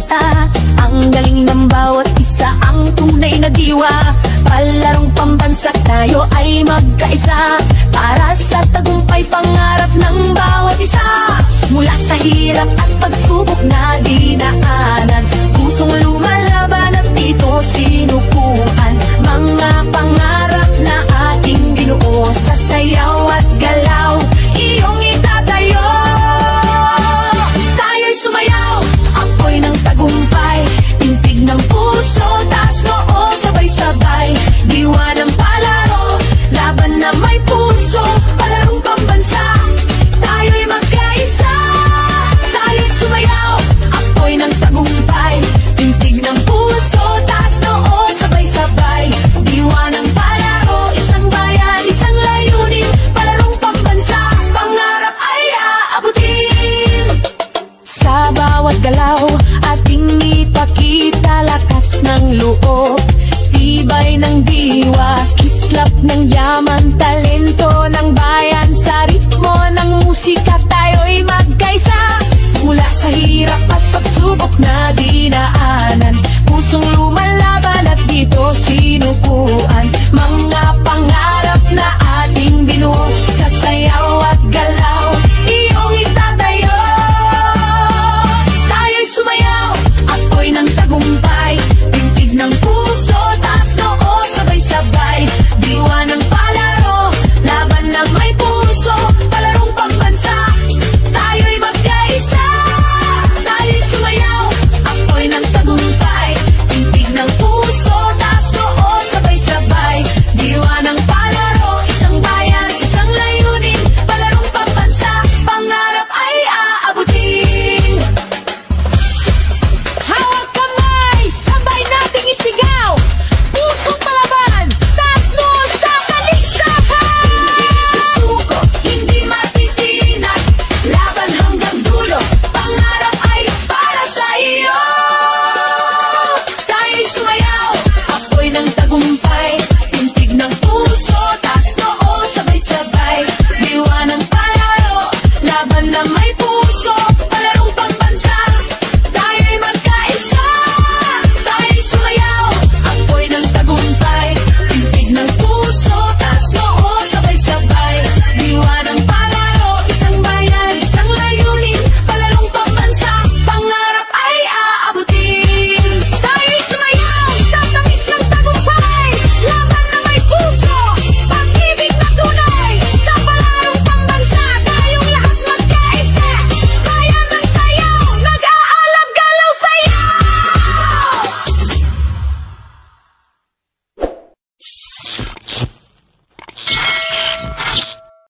kita. Ang galing ng bawat isa, ang tunay na diwa. Palarong pambansa, tayo ay magkaisa. Para sa tagumpay, pangarap ng bawat isa. Mula sa hirap at pagsubok na dinaanan, pusong lumalaban at dito sinukuan. Mga pangarap na ating binuo, sa sayaw at galaw iyong itatayo. Tayo'y sumayaw, apoy ng tagumpay, tintig ng puso, taas noo, sabay-sabay. Diwa ng palaro, laban na may puso, palarong pambansa, tayo'y magkaisa. Tayo'y sumayaw, apoy ng tagumpay, tintig ng puso, taas noo, sabay-sabay. Diwa ng palaro, isang bayan, isang layunin, palarong pambansa, pangarap ay aabutin. Sa bawat galaw, ating ipakita lakas ng loob, tibay ng diwa, kislap ng yaman, talento ng bayan. Sa ritmo ng musika, tayo'y magkaisa. Mula sa hirap at pagsubok na dinaanan,